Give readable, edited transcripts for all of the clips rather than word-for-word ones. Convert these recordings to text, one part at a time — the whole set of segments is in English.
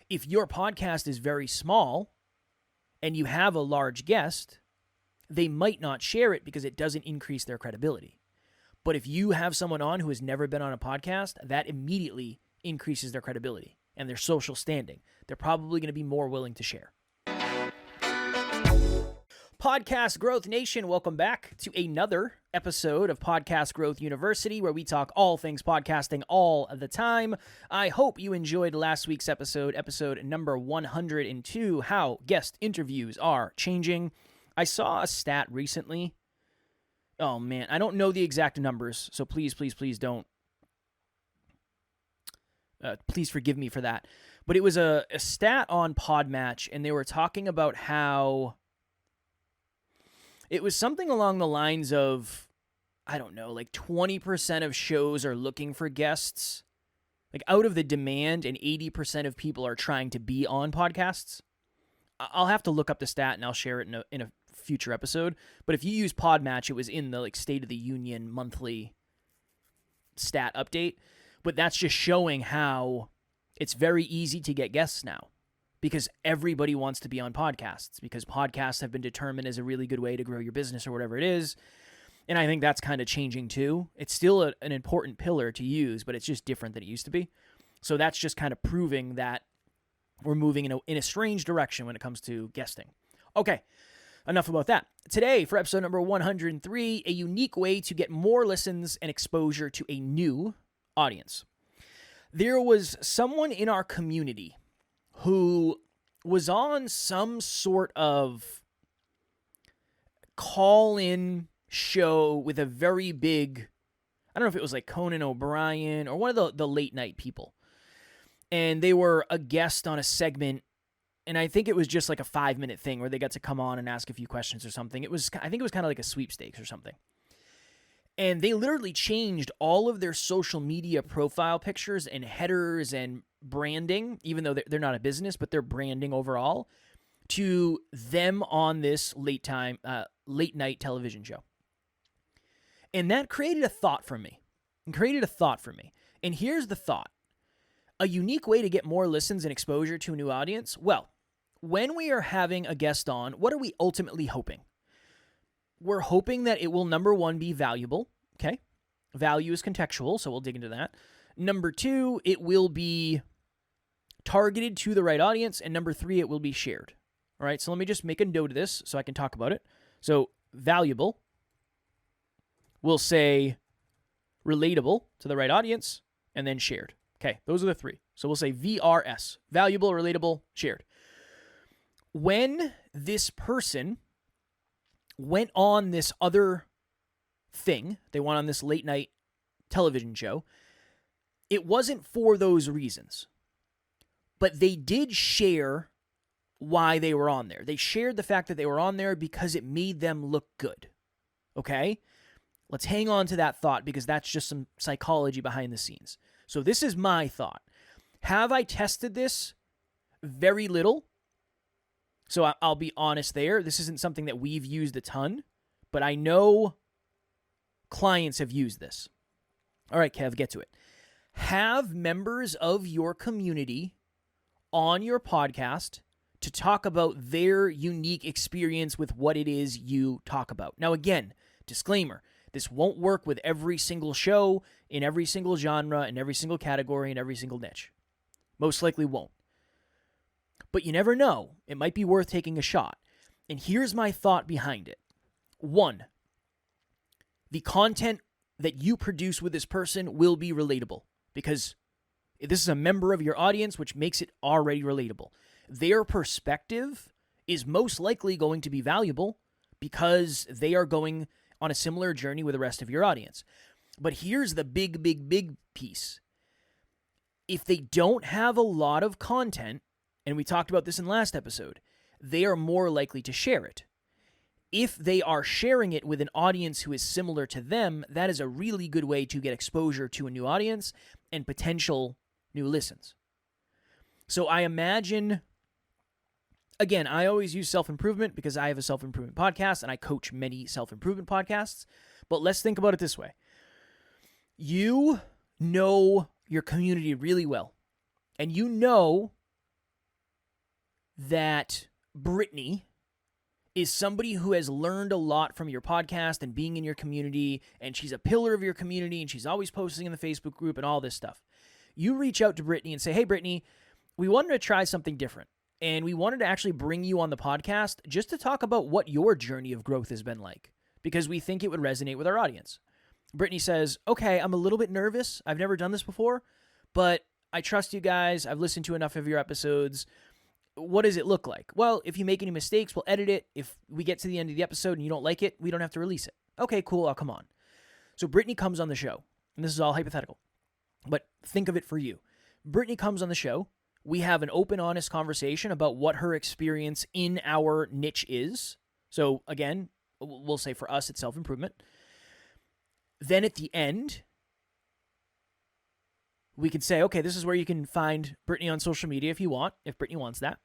If your podcast is very small and you have a large guest, they might not share it because it doesn't increase their credibility. But if you have someone on who has never been on a podcast, that immediately increases their credibility and their social standing. They're probably going to be more willing to share. Podcast Growth Nation, welcome back to another episode of Podcast Growth University, where we talk all things podcasting all the time. I hope you enjoyed last week's episode number 102, how guest interviews are changing. I saw a stat recently. Oh man, I don't know the exact numbers, so please don't. Please forgive me for that. But it was a stat on Podmatch, and they were talking about how it was something along the lines of, I don't know, like 20% of shows are looking for guests. Like out of the demand, and 80% of people are trying to be on podcasts. I'll have to look up the stat and I'll share it in a future episode. But if you use Podmatch, it was in the State of the Union monthly stat update. But that's just showing how it's very easy to get guests now because everybody wants to be on podcasts because podcasts have been determined as a really good way to grow your business or whatever it is. And I think that's kind of changing too. It's still an important pillar to use, but it's just different than it used to be. So that's just kind of proving that we're moving in a strange direction when it comes to guesting. Okay, enough about that. Today, for episode number 103, a unique way to get more listens and exposure to a new audience. There was someone in our community who was on some sort of call-in show with a very big, I don't know if it was like Conan O'Brien or one of the late night people. And they were a guest on a segment, and I think it was just like a 5-minute thing where they got to come on and ask a few questions or something. I think it was kind of like a sweepstakes or something. And they literally changed all of their social media profile pictures and headers and branding, even though they're not a business, but their branding overall, to them on this late night television show. And that created a thought for me. And here's the thought. A unique way to get more listens and exposure to a new audience? Well, when we are having a guest on, what are we ultimately hoping? We're hoping that it will, number one, be valuable. Okay. Value is contextual, so we'll dig into that. Number two, it will be targeted to the right audience. And number three, it will be shared. All right. So let me just make a note of this so I can talk about it. So valuable. We'll say relatable to the right audience and then shared. Okay. Those are the three. So we'll say VRS, valuable, relatable, shared. When this person went on this other thing, they went on this late night television show, it wasn't for those reasons. But they did share why they were on there. They shared the fact that they were on there because it made them look good. Okay? Let's hang on to that thought because that's just some psychology behind the scenes. So this is my thought. Have I tested this? Very little. So I'll be honest there. This isn't something that we've used a ton, but I know clients have used this. All right, Kev, get to it. Have members of your community on your podcast to talk about their unique experience with what it is you talk about. Now, again, disclaimer, this won't work with every single show, in every single genre, in every single category, in every single niche. Most likely won't. But you never know. It might be worth taking a shot. And here's my thought behind it. 1, the content that you produce with this person will be relatable because this is a member of your audience, which makes it already relatable. Their perspective is most likely going to be valuable because they are going on a similar journey with the rest of your audience. But here's the big piece. If they don't have a lot of content, and we talked about this in last episode, they are more likely to share it. If they are sharing it with an audience who is similar to them, that is a really good way to get exposure to a new audience and potential new listens. So I imagine, again, I always use self-improvement because I have a self-improvement podcast and I coach many self-improvement podcasts. But let's think about it this way. You know your community really well, and you know that Brittany is somebody who has learned a lot from your podcast and being in your community, and she's a pillar of your community, and she's always posting in the Facebook group and all this stuff. You reach out to Brittany and say, hey, Brittany, we wanted to try something different, and we wanted to actually bring you on the podcast just to talk about what your journey of growth has been like, because we think it would resonate with our audience. Brittany says, okay, I'm a little bit nervous. I've never done this before, but I trust you guys. I've listened to enough of your episodes. What does it look like? Well, if you make any mistakes, we'll edit it. If we get to the end of the episode and you don't like it, we don't have to release it. Okay, cool. I'll come on. So Brittany comes on the show, and this is all hypothetical, but think of it for you. Brittany comes on the show. We have an open, honest conversation about what her experience in our niche is. So again, we'll say for us, it's self-improvement. Then at the end, we can say, okay, this is where you can find Brittany on social media if Brittany wants that.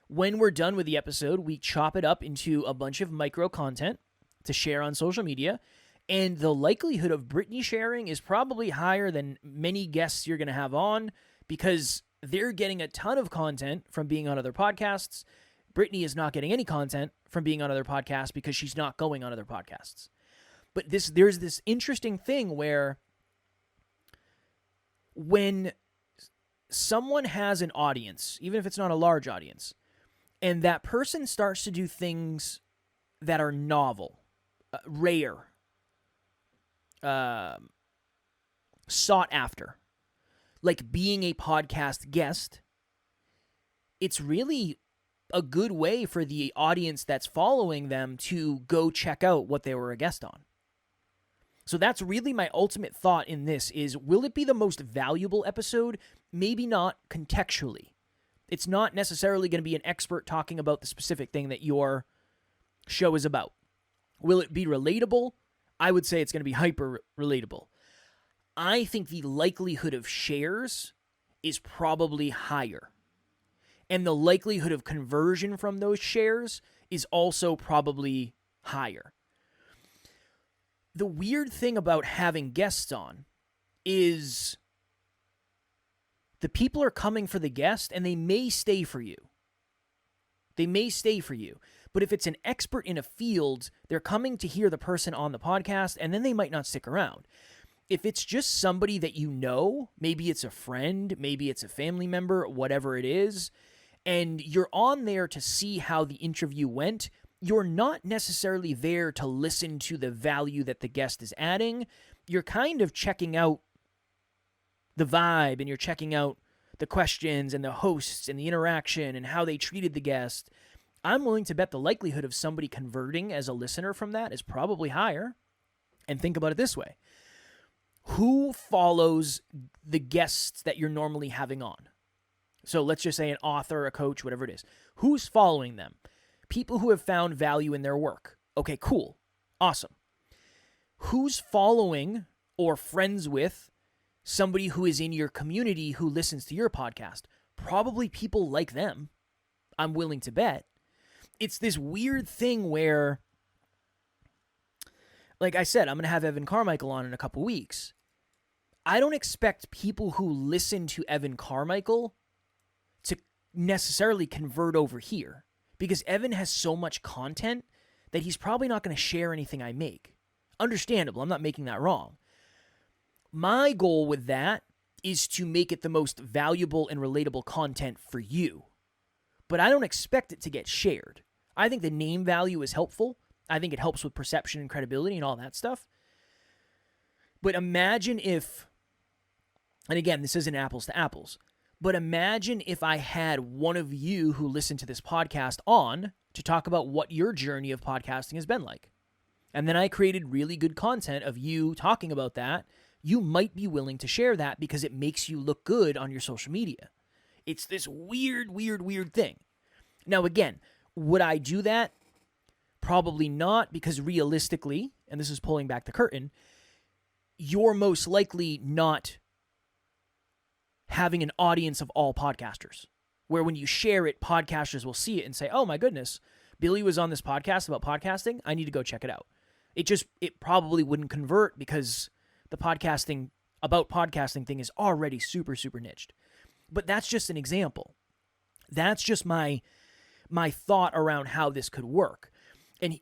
When we're done with the episode, we chop it up into a bunch of micro content to share on social media, and the likelihood of Brittany sharing is probably higher than many guests you're going to have on, because they're getting a ton of content from being on other podcasts. Brittany is not getting any content from being on other podcasts because she's not going on other podcasts. But there's this interesting thing where when someone has an audience, even if it's not a large audience, and that person starts to do things that are novel, rare, sought after, like being a podcast guest, it's really a good way for the audience that's following them to go check out what they were a guest on. So that's really my ultimate thought in this is, will it be the most valuable episode? Maybe not contextually. It's not necessarily going to be an expert talking about the specific thing that your show is about. Will it be relatable? I would say it's going to be hyper relatable. I think the likelihood of shares is probably higher. And the likelihood of conversion from those shares is also probably higher. The weird thing about having guests on is the people are coming for the guest, and they may stay for you. They may stay for you. But if it's an expert in a field, they're coming to hear the person on the podcast, and then they might not stick around. If it's just somebody that you know, maybe it's a friend, maybe it's a family member, whatever it is, and you're on there to see how the interview went, you're not necessarily there to listen to the value that the guest is adding. You're kind of checking out the vibe, and you're checking out the questions and the hosts and the interaction and how they treated the guest. I'm willing to bet the likelihood of somebody converting as a listener from that is probably higher. And think about it this way. Who follows the guests that you're normally having on? So let's just say an author, a coach, whatever it is. Who's following them? People who have found value in their work. Okay, cool. Awesome. Who's following or friends with somebody who is in your community who listens to your podcast? Probably people like them, I'm willing to bet. It's this weird thing where, like I said, I'm going to have Evan Carmichael on in a couple weeks. I don't expect people who listen to Evan Carmichael to necessarily convert over here, because Evan has so much content that he's probably not going to share anything I make. Understandable. I'm not making that wrong. My goal with that is to make it the most valuable and relatable content for you. But I don't expect it to get shared. I think the name value is helpful. I think it helps with perception and credibility and all that stuff. But imagine if, and again, this isn't apples to apples, but imagine if I had one of you who listened to this podcast on to talk about what your journey of podcasting has been like. And then I created really good content of you talking about that. You might be willing to share that because it makes you look good on your social media. It's this weird thing. Now, again, would I do that? Probably not, because realistically, and this is pulling back the curtain, you're most likely not having an audience of all podcasters, where when you share it, podcasters will see it and say, oh my goodness, Billy was on this podcast about podcasting. I need to go check it out. It probably wouldn't convert because the podcasting thing is already super niched. But that's just an example. That's just my my thought around how this could work. And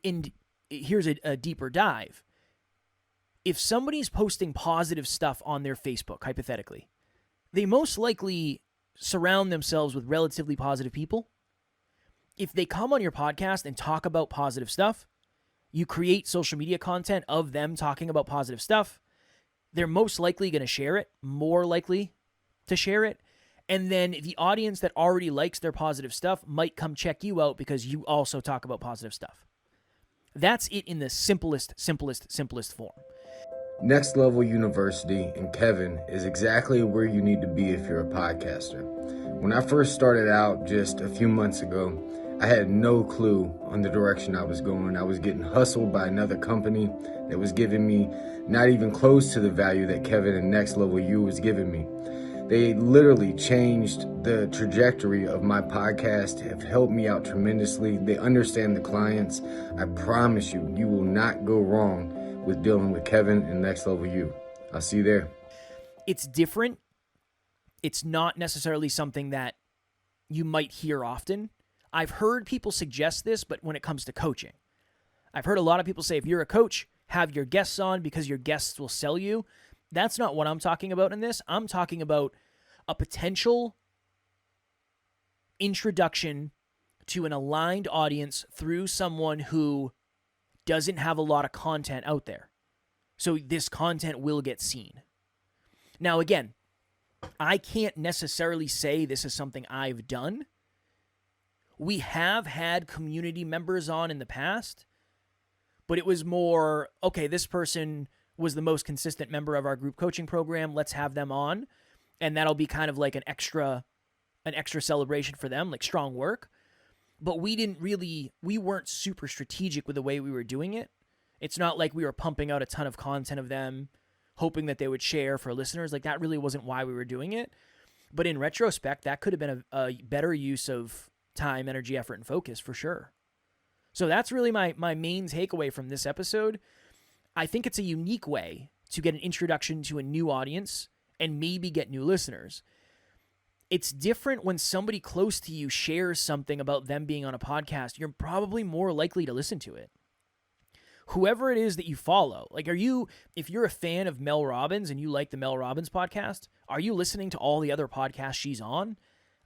here's a deeper dive. If somebody's posting positive stuff on their Facebook, hypothetically, they most likely surround themselves with relatively positive people. If they come on your podcast and talk about positive stuff, you create social media content of them talking about positive stuff, they're most likely going to share it, more likely to share it. And then the audience that already likes their positive stuff might come check you out because you also talk about positive stuff. That's it in the simplest form. Next Level University and Kevin is exactly where you need to be if you're a podcaster. When I first started out just a few months ago, I had no clue on the direction I was going. I was getting hustled by another company that was giving me not even close to the value that Kevin and Next Level U was giving me. They literally changed the trajectory of my podcast, have helped me out tremendously. They understand the clients. I promise you, you will not go wrong with dealing with Kevin and Next Level U. I'll see you there. It's different. It's not necessarily something that you might hear often. I've heard people suggest this, but when it comes to coaching, I've heard a lot of people say, if you're a coach, have your guests on because your guests will sell you. That's not what I'm talking about in this. I'm talking about a potential introduction to an aligned audience through someone who doesn't have a lot of content out there. So this content will get seen. Now, again, I can't necessarily say this is something I've done. We have had community members on in the past, but it was more, okay, this person was the most consistent member of our group coaching program. Let's have them on. And that'll be kind of like an extra celebration for them, like strong work. But we weren't super strategic with the way we were doing it. It's not like we were pumping out a ton of content of them, hoping that they would share for listeners. Like that really wasn't why we were doing it. But in retrospect, that could have been a better use of time, energy, effort, and focus for sure. So that's really my main takeaway from this episode. I think it's a unique way to get an introduction to a new audience and maybe get new listeners. It's different when somebody close to you shares something about them being on a podcast. You're probably more likely to listen to it. Whoever it is that you follow, like if you're a fan of Mel Robbins and you like the Mel Robbins podcast, are you listening to all the other podcasts she's on?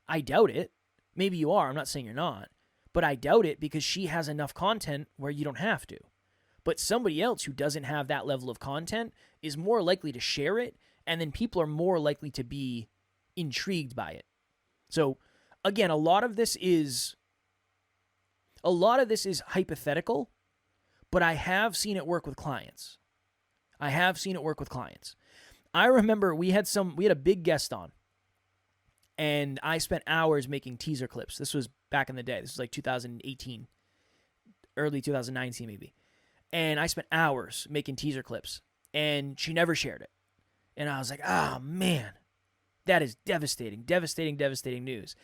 I doubt it. Maybe you are. I'm not saying you're not. But I doubt it because she has enough content where you don't have to. But somebody else who doesn't have that level of content is more likely to share it, and then people are more likely to be intrigued by it. So, again, a lot of this is hypothetical, but I have seen it work with clients. I remember we had a big guest on, and I spent hours making teaser clips. This was back in the day. This was like 2018, early 2019 maybe. And I spent hours making teaser clips, and she never shared it. And I was like, oh, man, that is devastating news.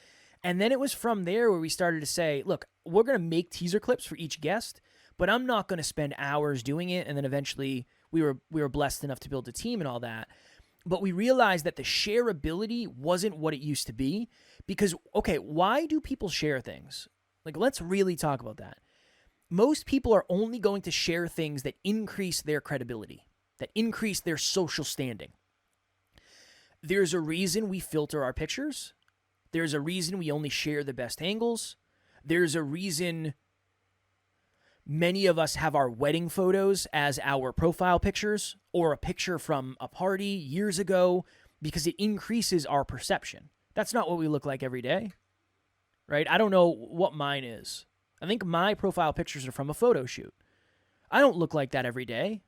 And then it was from there where we started to say, look, we're going to make teaser clips for each guest, but I'm not going to spend hours doing it. And then eventually we were blessed enough to build a team and all that. But we realized that the shareability wasn't what it used to be because, okay, why do people share things? Like, let's really talk about that. Most people are only going to share things that increase their credibility, that increase their social standing. There's a reason we filter our pictures. There's a reason we only share the best angles. There's a reason many of us have our wedding photos as our profile pictures or a picture from a party years ago because it increases our perception. That's not what we look like every day, right? I don't know what mine is. I think my profile pictures are from a photo shoot. I don't look like that every day.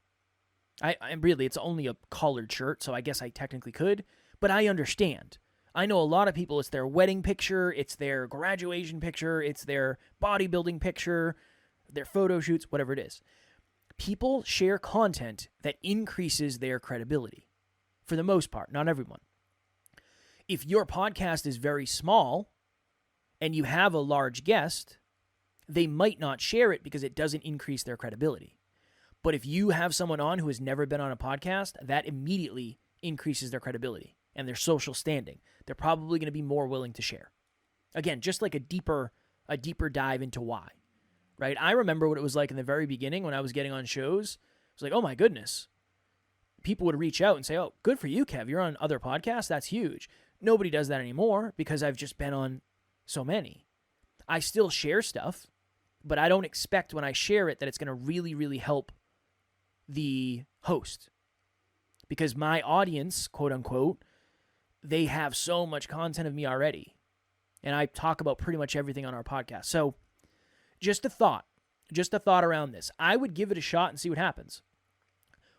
I really, it's only a collared shirt, so I guess I technically could, but I understand. I know a lot of people, it's their wedding picture, it's their graduation picture, it's their bodybuilding picture, their photo shoots, whatever it is. People share content that increases their credibility, for the most part, not everyone. If your podcast is very small and you have a large guest, they might not share it because it doesn't increase their credibility. But if you have someone on who has never been on a podcast, that immediately increases their credibility and their social standing. They're probably going to be more willing to share. Again, just like a deeper a deeper dive into why, right? I remember what it was like in the very beginning when I was getting on shows. It was like, oh my goodness. People would reach out and say, oh, good for you, Kev. You're on other podcasts. That's huge. Nobody does that anymore because I've just been on so many. I still share stuff, but I don't expect when I share it that it's going to really, really help the host. Because my audience, quote unquote, they have so much content of me already. And I talk about pretty much everything on our podcast. So just a thought around this. I would give it a shot and see what happens.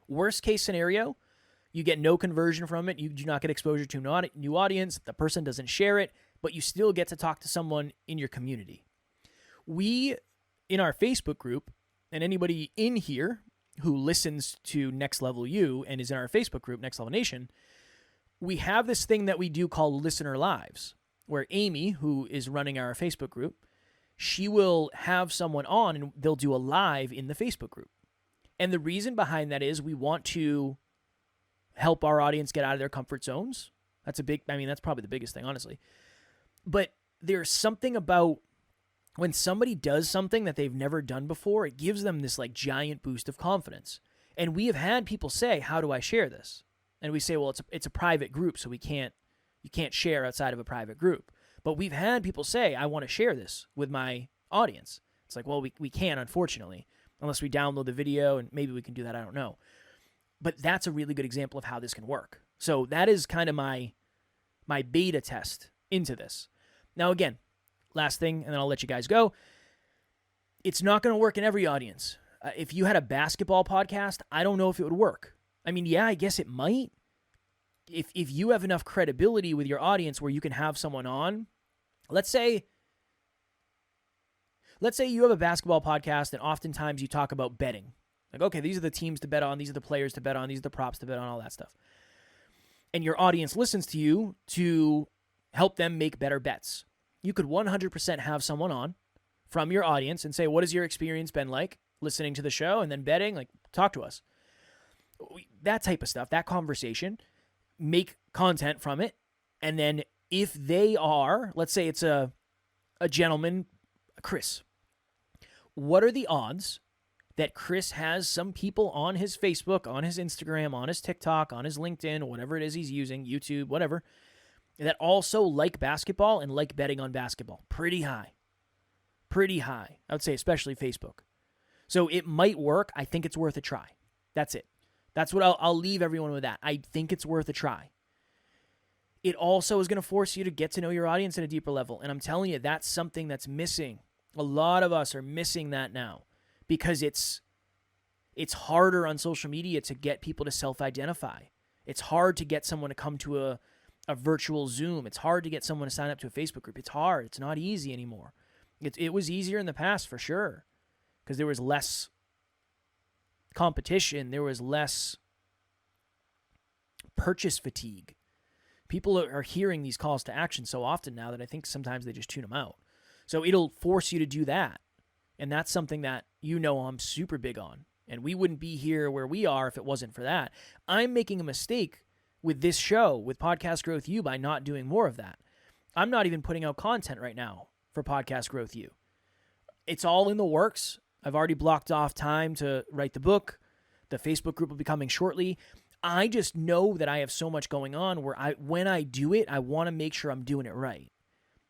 Worst case scenario, you get no conversion from it. You do not get exposure to a new audience. The person doesn't share it, but you still get to talk to someone in your community. We, in our Facebook group, and anybody in here who listens to Next Level U and is in our Facebook group, Next Level Nation, we have this thing that we do called Listener Lives, where Amy, who is running our Facebook group, she will have someone on and they'll do a live in the Facebook group. And the reason behind that is we want to help our audience get out of their comfort zones. That's probably the biggest thing, honestly. But there's something about when somebody does something that they've never done before, it gives them this like giant boost of confidence. And we have had people say, how do I share this? And we say, well, it's a private group, so you can't share outside of a private group. But we've had people say, I want to share this with my audience. It's like, well, we can't, unfortunately, unless we download the video, and maybe we can do that, I don't know. But that's a really good example of how this can work. So that is kind of my beta test into this. Now, again, last thing, and then I'll let you guys go. It's not going to work in every audience. If you had a basketball podcast, I don't know if it would work. I mean, yeah, I guess it might. If you have enough credibility with your audience where you can have someone on, let's say you have a basketball podcast and oftentimes you talk about betting. Like, okay, these are the teams to bet on, these are the players to bet on, these are the props to bet on, all that stuff. And your audience listens to you to help them make better bets. You could 100% have someone on from your audience and say, what has your experience been like listening to the show and then betting? Like, talk to us. That type of stuff, that conversation, make content from it. And then if they are, let's say it's a gentleman, Chris, what are the odds that Chris has some people on his Facebook, on his Instagram, on his TikTok, on his LinkedIn, whatever it is he's using, YouTube, whatever, that also like basketball and like betting on basketball? Pretty high. Pretty high. I would say especially Facebook. So it might work. I think it's worth a try. That's it. That's what I'll leave everyone with that. I think it's worth a try. It also is going to force you to get to know your audience at a deeper level. And I'm telling you, that's something that's missing. A lot of us are missing that now because it's harder on social media to get people to self-identify. It's hard to get someone to come to a virtual Zoom. It's hard to get someone to sign up to a Facebook group. It's hard. It's not easy anymore. It was easier in the past for sure because there was less competition. There was less purchase fatigue. People are hearing these calls to action so often now that I think sometimes they just tune them out. So it'll force you to do that. And that's something that I'm super big on. And we wouldn't be here where we are if it wasn't for that. I'm making a mistake with this show, with Podcast Growth U, by not doing more of that. I'm not even putting out content right now for Podcast Growth U. It's all in the works. I've already blocked off time to write the book. The Facebook group will be coming shortly. I just know that I have so much going on where when I do it, I want to make sure I'm doing it right.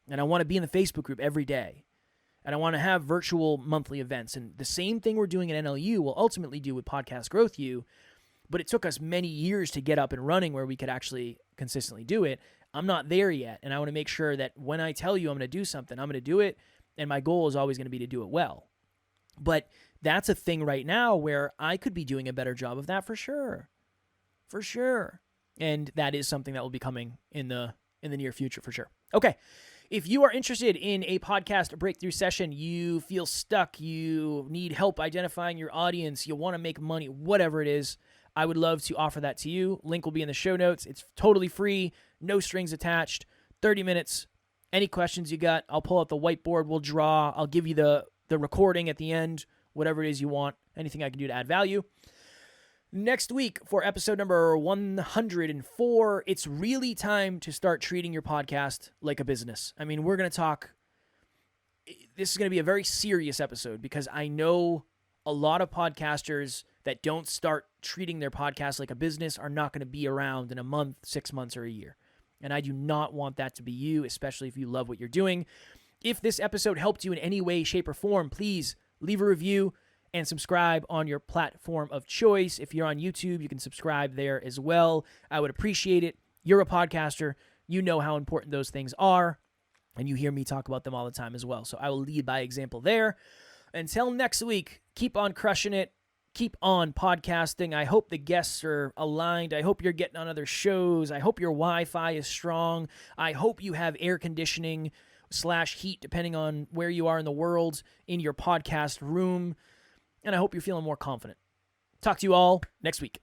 And I want to be in the Facebook group every day. And I want to have virtual monthly events. And the same thing we're doing at NLU will ultimately do with Podcast Growth U. But it took us many years to get up and running where we could actually consistently do it. I'm not there yet. And I want to make sure that when I tell you I'm going to do something, I'm going to do it. And my goal is always going to be to do it well. But that's a thing right now where I could be doing a better job of that for sure. For sure. And that is something that will be coming in the near future for sure. Okay. If you are interested in a podcast breakthrough session, you feel stuck, you need help identifying your audience, you want to make money, whatever it is, I would love to offer that to you. Link will be in the show notes. It's totally free, no strings attached, 30 minutes. Any questions you got, I'll pull out the whiteboard, we'll draw, I'll give you the recording at the end, whatever it is you want, anything I can do to add value. Next week for episode number 104, it's really time to start treating your podcast like a business. I mean, we're going to talk this is going to be a very serious episode because I know a lot of podcasters that don't start treating their podcast like a business are not going to be around in a month, 6 months, or a year. And I do not want that to be you, especially if you love what you're doing. If this episode helped you in any way, shape, or form, please leave a review and subscribe on your platform of choice. If you're on YouTube, you can subscribe there as well. I would appreciate it. You're a podcaster. You know how important those things are, and you hear me talk about them all the time as well. So I will lead by example there. Until next week, keep on crushing it. Keep on podcasting. I hope the guests are aligned. I hope you're getting on other shows. I hope your Wi-Fi is strong. I hope you have air conditioning / heat, depending on where you are in the world, in your podcast room. And I hope you're feeling more confident. Talk to you all next week.